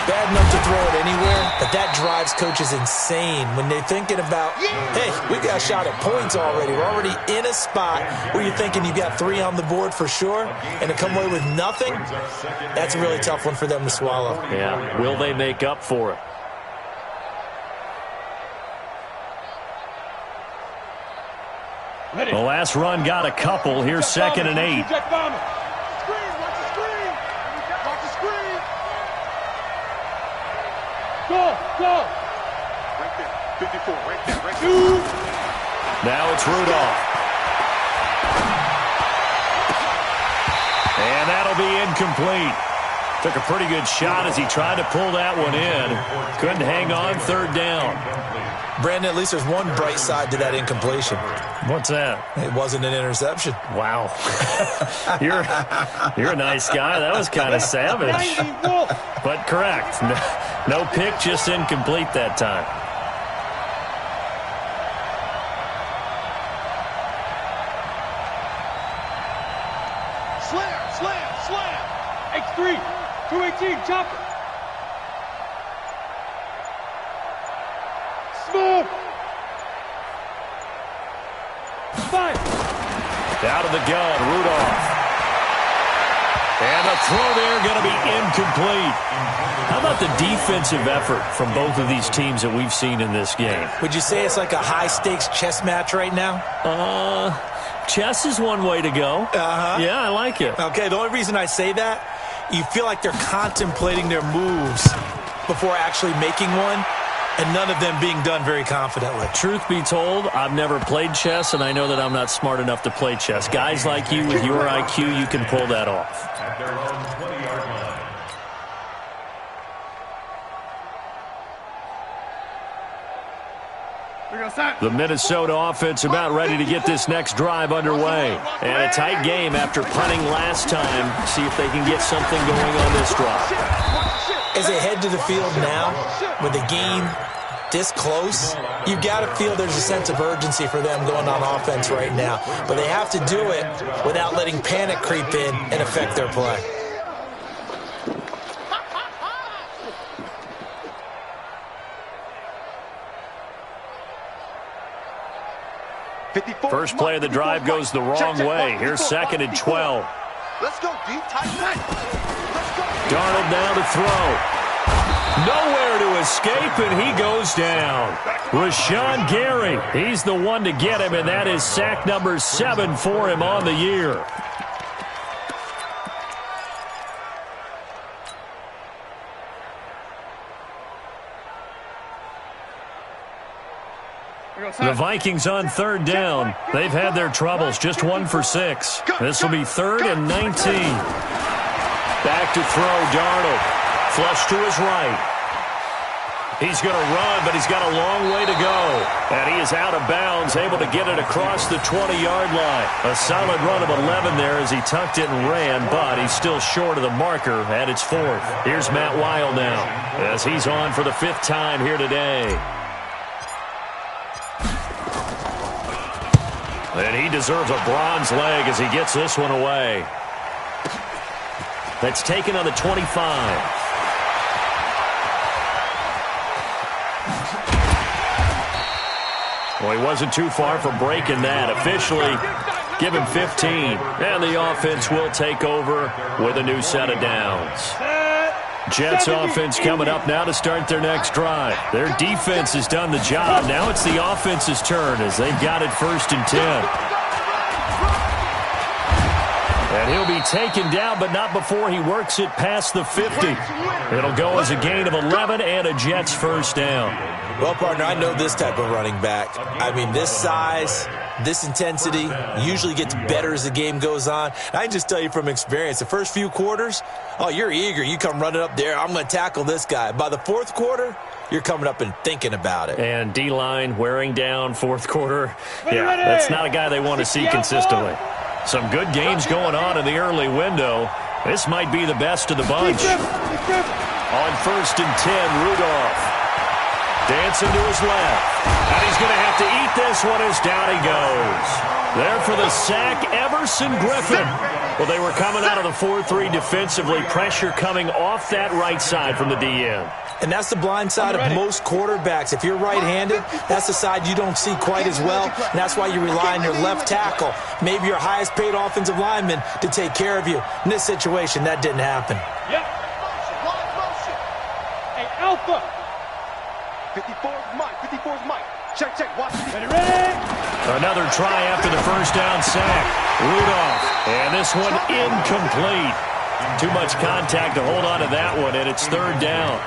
[SPEAKER 7] Bad enough to throw it anywhere, but that drives coaches insane when they're thinking about, hey, we got a shot at points already. We're already in a spot where you're thinking you got 3 on the board for sure, and to come away with nothing, that's a really tough one for them to swallow.
[SPEAKER 4] Yeah, will they make up for it? The last run got a couple. Here's 2nd and 8.
[SPEAKER 8] Go!
[SPEAKER 5] Right there. 54, right there.
[SPEAKER 4] Now it's Rudolph. And that'll be incomplete. Took a pretty good shot as he tried to pull that one in. Couldn't hang on, 3rd down.
[SPEAKER 7] Brandon, at least there's one bright side to that incompletion.
[SPEAKER 4] What's that?
[SPEAKER 7] It wasn't an interception.
[SPEAKER 4] Wow. You're a nice guy. That was kind of savage. But correct. No pick, just incomplete that time.
[SPEAKER 8] Slam. X3, 218, chopper. Smoke. 5.
[SPEAKER 4] Out of the gun, Rudolph. And the throw there going to be incomplete. How about the defensive effort from both of these teams that we've seen in this game?
[SPEAKER 7] Would you say it's like a high-stakes chess match right now?
[SPEAKER 4] Chess is one way to go. Yeah, I like it.
[SPEAKER 7] Okay, the only reason I say that, you feel like they're contemplating their moves before actually making one, and none of them being done very confidently.
[SPEAKER 4] Truth be told, I've never played chess, and I know that I'm not smart enough to play chess. Guys like you with your IQ, you can pull that off.
[SPEAKER 6] At their own 20-yard line.
[SPEAKER 4] The Minnesota offense about ready to get this next drive underway. And a tight game after punting last time. See if they can get something going on this drive.
[SPEAKER 7] As they head to the field now, with the game this close, you've got to feel there's a sense of urgency for them going on offense right now. But they have to do it without letting panic creep in and affect their play.
[SPEAKER 4] First play of the drive goes the wrong way. Here's 2nd and 12.
[SPEAKER 5] Let's go deep, tight.
[SPEAKER 4] Darnold now to throw. Nowhere to escape, and he goes down. Rashawn Gary, he's the one to get him, and that is sack number 7 for him on the year. The Vikings on 3rd down. They've had their troubles, just 1 for 6. This will be 3rd and 19. Back to throw, Darnold. Flush to his right. He's going to run, but he's got a long way to go. And he is out of bounds, able to get it across the 20-yard line. A solid run of 11 there as he tucked it and ran, but he's still short of the marker at its 4th. Here's Matt Weil now as he's on for the 5th time here today. And he deserves a bronze leg as he gets this one away. That's taken on the 25. Well, he wasn't too far from breaking that. Officially, give him 15. And the offense will take over with a new set of downs. Jets offense coming up now to start their next drive. Their defense has done the job. Now it's the offense's turn as they've got it 1st and 10. And he'll be taken down, but not before he works it past the 50. It'll go as a gain of 11 and a Jets 1st down.
[SPEAKER 7] Well, partner, I know this type of running back. I mean, this size, this intensity usually gets better as the game goes on. And I can just tell you from experience, the first few quarters, oh, you're eager. You come running up there, I'm going to tackle this guy. By the fourth quarter, you're coming up and thinking about it.
[SPEAKER 4] And D-line wearing down fourth quarter. Yeah, that's not a guy they want to see consistently. Some good games going on in the early window. This might be the best of the bunch. On 1st and 10, Rudolph. Dancing to his left. And he's going to have to eat this one as down he goes. There for the sack, Everson Griffin. Well, they were coming out of the 4-3 defensively. Pressure coming off that right side from the DN.
[SPEAKER 7] And that's the blind side of most quarterbacks. If you're right-handed, that's the side you don't see quite as well. And that's why you rely on your left tackle, maybe your highest-paid offensive lineman, to take care of you. In this situation, that didn't happen.
[SPEAKER 8] Yep. Hey, Alpha.
[SPEAKER 5] 54's Mike. 54's Mike. Check, check. Watch.
[SPEAKER 8] Ready?
[SPEAKER 4] Another try after the first down sack. Rudolph. And this one incomplete. Too much contact to hold on to that one, and it's 3rd down.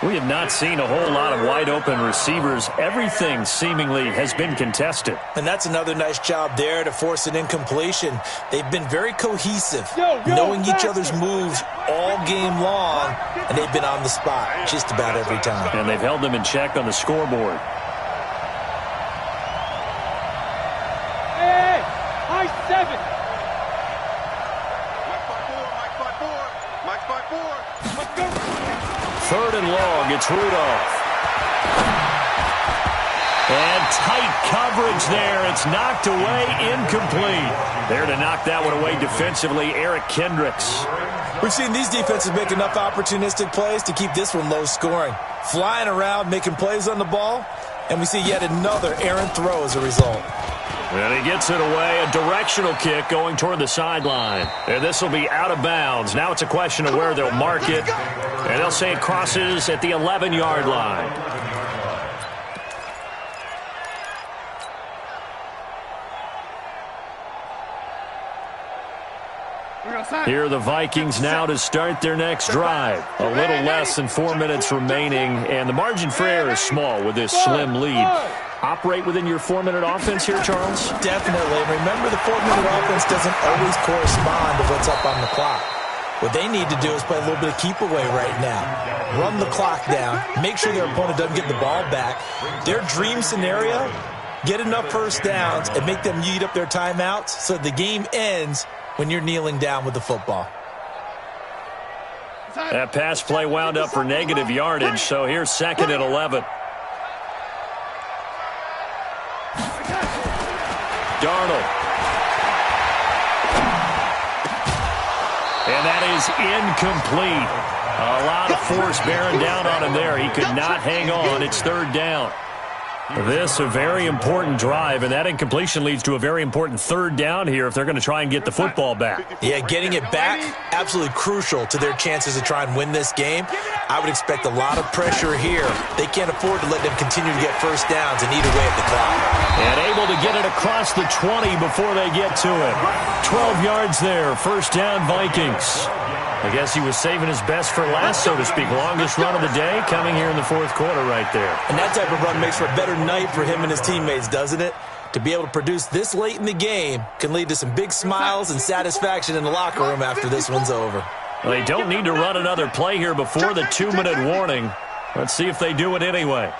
[SPEAKER 4] We have not seen a whole lot of wide-open receivers. Everything seemingly has been contested.
[SPEAKER 7] And that's another nice job there to force an incompletion. They've been very cohesive, knowing each other's moves all game long, and they've been on the spot just about every time.
[SPEAKER 4] And they've held them in check on the scoreboard.
[SPEAKER 8] Hey, high 7.
[SPEAKER 5] Mike 5-4.
[SPEAKER 8] Let's go.
[SPEAKER 4] 3rd and long, it's Rudolph. And tight coverage there. It's knocked away, incomplete. There to knock that one away defensively, Eric Kendricks.
[SPEAKER 7] We've seen these defenses make enough opportunistic plays to keep this one low scoring. Flying around, making plays on the ball, and we see yet another errant throw as a result.
[SPEAKER 4] And he gets it away, a directional kick going toward the sideline. And this will be out of bounds. Now it's a question of where they'll mark it. And they'll say it crosses at the 11-yard line. Here are the Vikings now to start their next drive. A little less than 4 minutes remaining, and the margin for error is small with this slim lead. Operate within your 4-minute offense here, Charles?
[SPEAKER 7] Definitely. Remember, the 4-minute offense doesn't always correspond to what's up on the clock. What they need to do is play a little bit of keep away right now. Run the clock down. Make sure their opponent doesn't get the ball back. Their dream scenario, get enough first downs and make them eat up their timeouts so the game ends when you're kneeling down with the football.
[SPEAKER 4] That pass play wound up for negative yardage, so here's 2nd and 11. Darnold. And that is incomplete. A lot of force bearing down on him there. He could not hang on. It's 3rd down. This a very important drive, and that incompletion leads to a very important 3rd down here if they're going to try and get the football back.
[SPEAKER 7] Yeah, getting it back, absolutely crucial to their chances to try and win this game. I would expect a lot of pressure here. They can't afford to let them continue to get first downs and eat away at the clock.
[SPEAKER 4] And able to get it across the 20 before they get to it. 12 yards there, 1st down Vikings. I guess he was saving his best for last, so to speak. Longest run of the day coming here in the 4th quarter right there.
[SPEAKER 7] And that type of run makes for a better night for him and his teammates, doesn't it? To be able to produce this late in the game can lead to some big smiles and satisfaction in the locker room after this one's over.
[SPEAKER 4] Well, they don't need to run another play here before the 2-minute warning. Let's see if they do it anyway.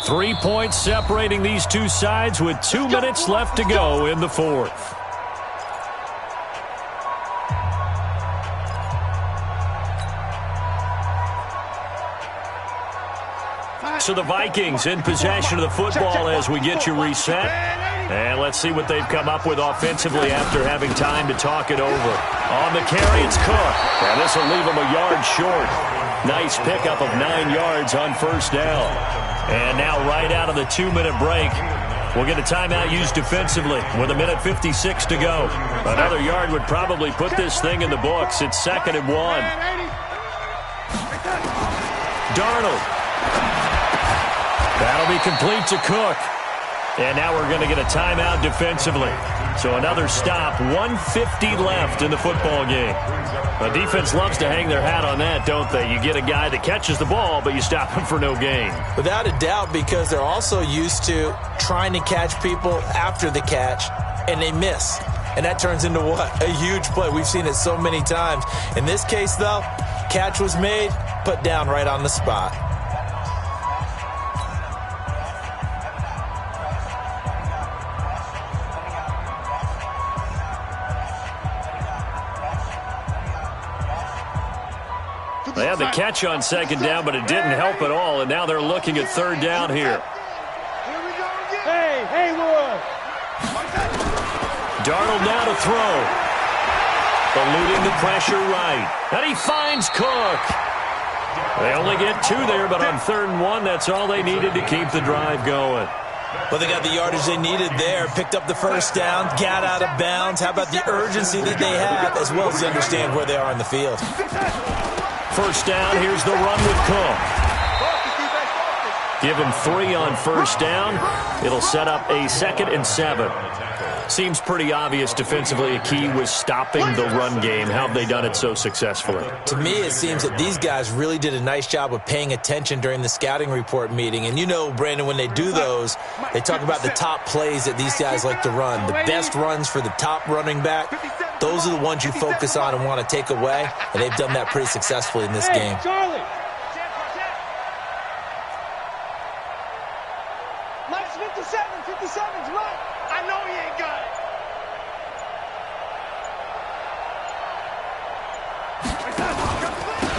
[SPEAKER 4] Three points separating these two sides with 2 minutes left to go in the 4th. So the Vikings in possession of the football as we get you reset. And let's see what they've come up with offensively after having time to talk it over. On the carry, it's Cook. And this will leave him a yard short. Nice pickup of 9 yards on 1st down. And now right out of the 2-minute break, we'll get a timeout used defensively with 1:56 to go. Another yard would probably put this thing in the books. It's 2nd and 1. Darnold. That'll be complete to Cook. And now we're going to get a timeout defensively. So another stop, 150 left in the football game. The defense loves to hang their hat on that, don't they? You get a guy that catches the ball, but you stop him for no gain.
[SPEAKER 7] Without a doubt, because they're also used to trying to catch people after the catch, and they miss. And that turns into what? A huge play. We've seen it so many times. In this case, though, catch was made, put down right on the spot.
[SPEAKER 4] They had the catch on second down, but it didn't help at all, and now they're looking at third down here.
[SPEAKER 8] Hey, Haywood!
[SPEAKER 4] Darnold now to throw. Eluding the pressure right. And he finds Cook. They only get 2 there, but on 3rd and 1, that's all they needed to keep the drive going.
[SPEAKER 7] Well, they got the yardage they needed there, picked up the first down, got out of bounds. How about the urgency that they have, as well as understand where they are on the field?
[SPEAKER 4] First down, here's the run with Cook. Give him 3 on first down. It'll set up a 2nd and 7. Seems pretty obvious defensively a key was stopping the run game. How have they done it so successfully?
[SPEAKER 7] To me, it seems that these guys really did a nice job of paying attention during the scouting report meeting. And you know, Brandon, when they do those, they talk about the top plays that these guys like to run. The best runs for the top running back, those are the ones you focus on and want to take away. And they've done that pretty successfully in this game.
[SPEAKER 8] Charlie! Lex 57's right. I know he ain't got it.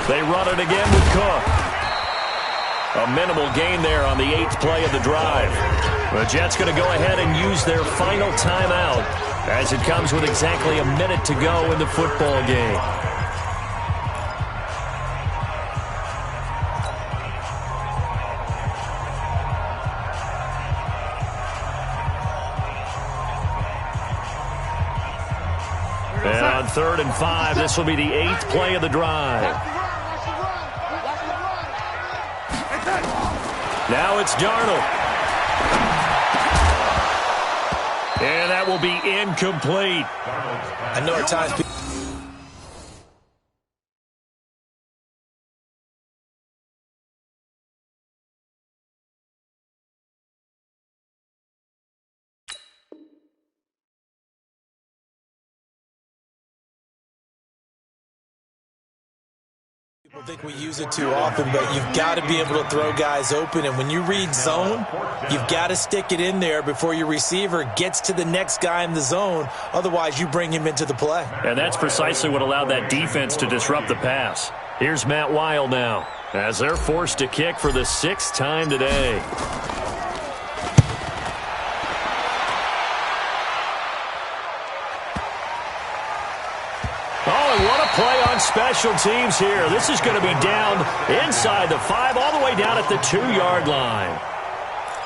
[SPEAKER 4] They run it again with Cook. A minimal gain there on the 8th play of the drive. The Jets going to go ahead and use their final timeout as it comes with exactly a minute to go in the football game. And on 3rd and 5, this will be the 8th play of the drive. Now it's Darnold. And that will be incomplete.
[SPEAKER 7] I know at times people think we use it too often, but you've got to be able to throw guys open. And when you read zone, you've got to stick it in there before your receiver gets to the next guy in the zone. Otherwise, you bring him into the play.
[SPEAKER 4] And that's precisely what allowed that defense to disrupt the pass. Here's Matt Weil now, as they're forced to kick for the 6th time today. What a play on special teams here. This is going to be down inside the 5, all the way down at the 2-yard line.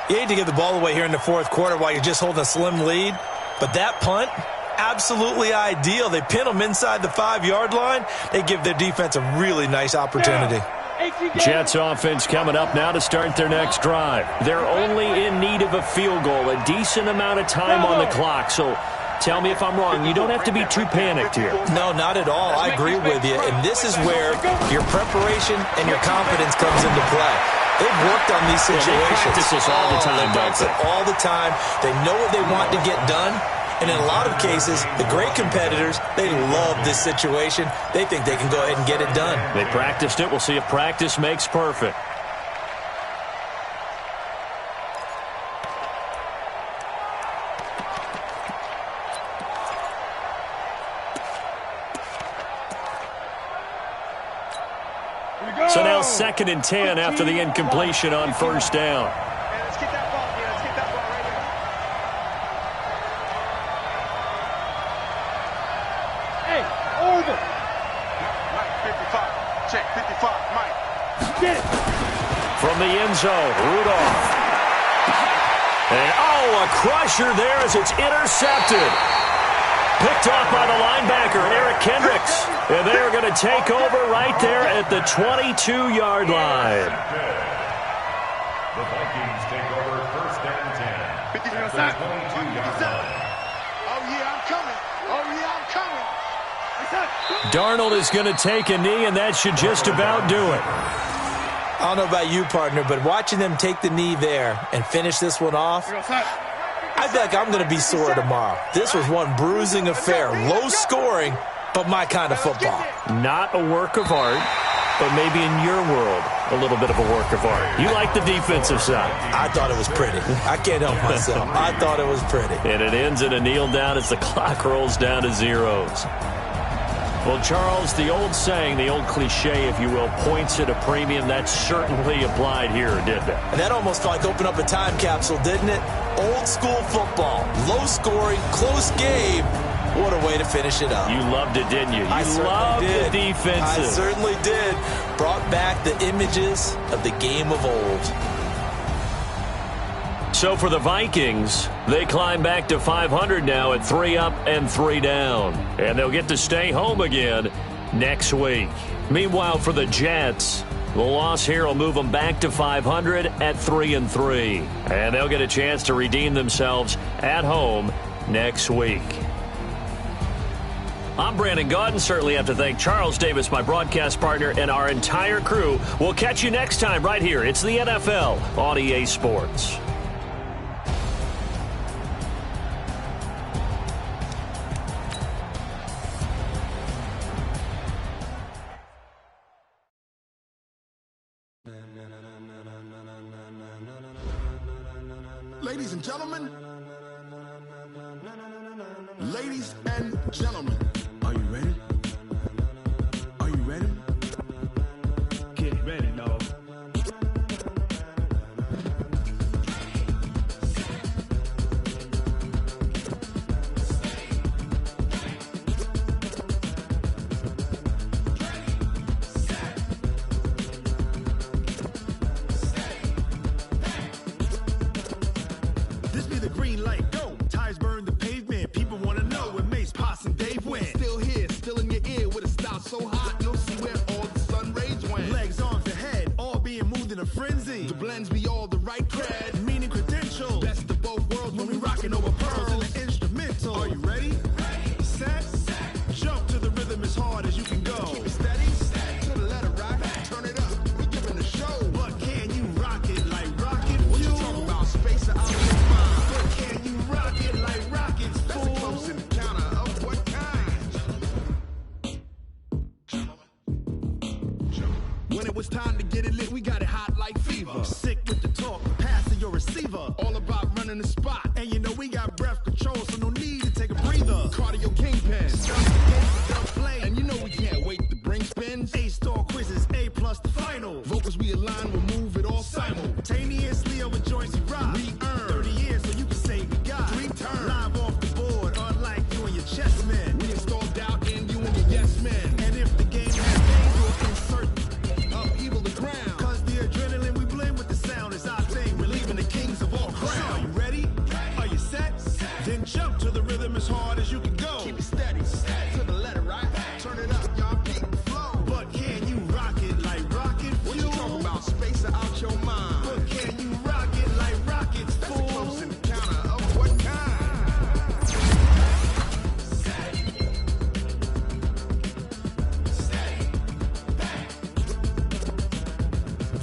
[SPEAKER 7] You hate to give the ball away here in the 4th quarter while you're just holding a slim lead, but that punt, absolutely ideal. They pin them inside the 5-yard line. They give their defense a really nice opportunity.
[SPEAKER 4] Jets offense coming up now to start their next drive. They're only in need of a field goal, a decent amount of time on the clock, so tell me if I'm wrong. You don't have to be too panicked here.
[SPEAKER 7] No, not at all. I agree with you. And this is where your preparation and your confidence comes into play. They've worked on these situations.
[SPEAKER 4] They practice this all the time,
[SPEAKER 7] they practice it all the time. They know what they want to get done. And in a lot of cases, the great competitors, they love this situation. They think they can go ahead and get it done.
[SPEAKER 4] They practiced it. We'll see if practice makes perfect. So now 2nd and 10 after the incompletion on first down.
[SPEAKER 8] Let's get that ball. Yeah, let's get that ball right here. Hey, Orville.
[SPEAKER 5] Mike, 55. Check, 55. Mike.
[SPEAKER 8] Get it.
[SPEAKER 4] From the end zone, Rudolph. And, a crusher there as it's intercepted. Picked off by the linebacker, Eric Kendricks. And they're going to take over right there at the 22-yard line.
[SPEAKER 6] The Vikings take over 1st and 10.
[SPEAKER 5] 57. Oh, yeah, I'm coming. Oh, yeah, I'm coming.
[SPEAKER 4] Darnold is going to take a knee, and that should just about do it.
[SPEAKER 7] I don't know about you, partner, but watching them take the knee there and finish this one off, I feel like I'm going to be sore tomorrow. This was one bruising affair. Low scoring, but my kind of football.
[SPEAKER 4] Not a work of art, but maybe in your world, a little bit of a work of art. You like the defensive side.
[SPEAKER 7] I thought it was pretty. I can't help myself. I thought it was pretty.
[SPEAKER 4] And it ends in a kneel down as the clock rolls down to zeros. Well, Charles, the old saying, the old cliche, if you will, points at a premium, that certainly applied here, didn't it?
[SPEAKER 7] And that almost felt like opened up a time capsule, didn't it? Old school football, low scoring, close game. What a way to finish it up.
[SPEAKER 4] You loved it, didn't you? You
[SPEAKER 7] loved
[SPEAKER 4] the defensive.
[SPEAKER 7] I certainly did. Brought back the images of the game of old.
[SPEAKER 4] So for the Vikings, they climb back to 500 now at 3 up and 3 down. And they'll get to stay home again next week. Meanwhile, for the Jets, the loss here will move them back to 500 at 3-3. And they'll get a chance to redeem themselves at home next week. I'm Brandon Gaudin. Certainly have to thank Charles Davis, my broadcast partner, and our entire crew. We'll catch you next time right here. It's the NFL on EA Sports.
[SPEAKER 3] Ladies and gentlemen, are you ready? Are you ready?
[SPEAKER 8] Get ready, dog.
[SPEAKER 3] This be the green light, go. Tires burn the pavement, people want to know where Mace, Poss, and Dave went. Still here, still in your ear with a style so hot, you'll see where all the sun rays went. Legs, arms, and head, all being moved in a frenzy. The blends be all the right cred, meaning credentials. Best of both worlds when we rockin' over pearls in the instrumental. Are you ready? Set, jump to the rhythm as hard as you can go. Keep it steady, to the letter rock, turn it up, we giving a show. But can you rock it like rocket? What you talking about, space or out of your mind? But can you rock it like rockets, fool? That's a close encounter of what kind? When it was time to get it lit, we got it hot like fever. Sick with the talk, passing your receiver. All about running the spot. And you know we got breath control, so no need to take a breather. Cardio kingpin, stop the game, don't play. And you know we can't wait to bring spins. A-star quizzes, A+ the final. Vocals we align, we'll move it all simultaneously over joints we rock. We earn 30 years, so you can say we got 3 turns. Live off the board, unlike you and your chess men. We install doubt in you and your yes men. And if the game has games, we'll insert upheaval the ground. Cause the adrenaline we blend with the sound is our thing. We're leaving the kings of all crowns. So are you ready? Are you set? Then jump to the rhythm as hard as you can go. Keep it steady, to the letter right. Turn it up, y'all beat the flow. But can you rock it like rocket fuel? What you talking about, space or out your mind? But can you rock it like rockets, fool? That's a close encounter of what kind?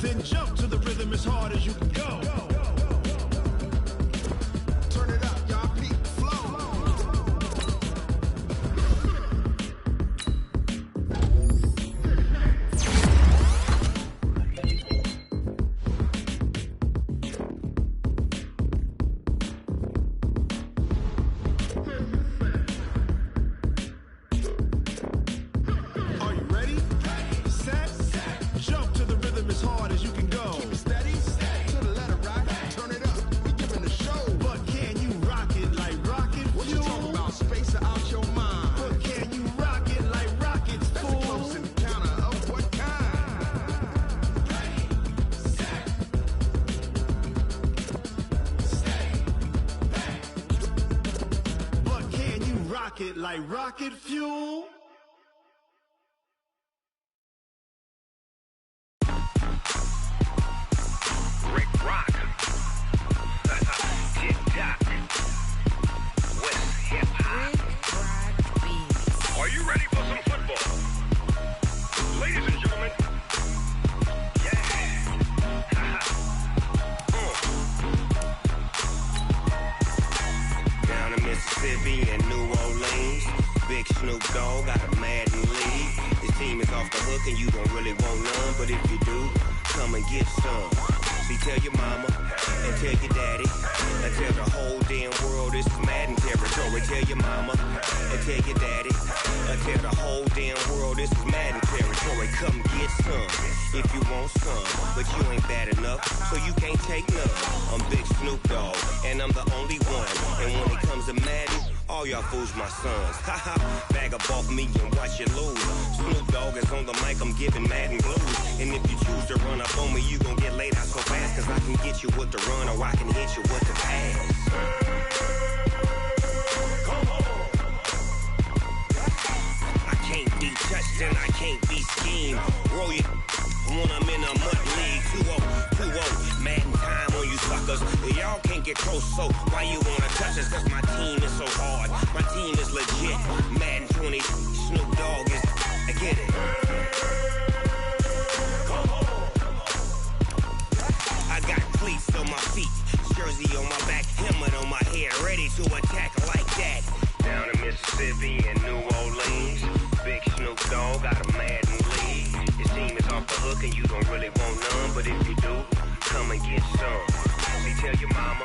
[SPEAKER 3] Then jump to the rhythm as hard as you can go. Turn it up, y'all beat the flow. Are you ready? Set, jump to the rhythm as hard as you can go. Keep it steady, to the letter right. Turn it up, we giving a show. But can you rock it like rocket fuel? What you talking about, space or out your mind? But can you rock it like rockets, fool? That's a close encounter of what kind? But can you rock it like rocket fuel?
[SPEAKER 9] Rick Rock. Get down. Snoop Dogg got a Madden league. His team is off the hook and you don't really want none, but if you do, come and get some. See, tell your mama and tell your daddy and tell the whole damn world this is Madden territory. Tell your mama and tell your daddy and tell the whole damn world this is Madden territory. Come get some if you want some, but you ain't bad enough, so you can't take none. I'm Big Snoop Dogg, and I'm the only one. And when it comes to Madden, all y'all fools my sons. Haha, bag up off me and watch you lose. Snoop Dogg is on the mic, I'm giving Madden blues. And if you choose to run up on me, you gon' get laid out so fast, cause I can get you with the run or I can hit you with the pass. I can't be touched and I can't be schemed. Roll you when I'm in a mud league. 2-0, Madden time on you suckers. Y'all can't get close, so why you wanna touch us? Cause my team is so hard, my team is legit. Madden 20, Snoop Dogg is, I get it. I got cleats on my feet, jersey on my back, helmet on my head, ready to attack like that. Down in Mississippi and New Orleans, Big Snoop Dogg got a Madden league. His team is off the hook and you don't really want none, but if you do, come and get some. See, tell your mama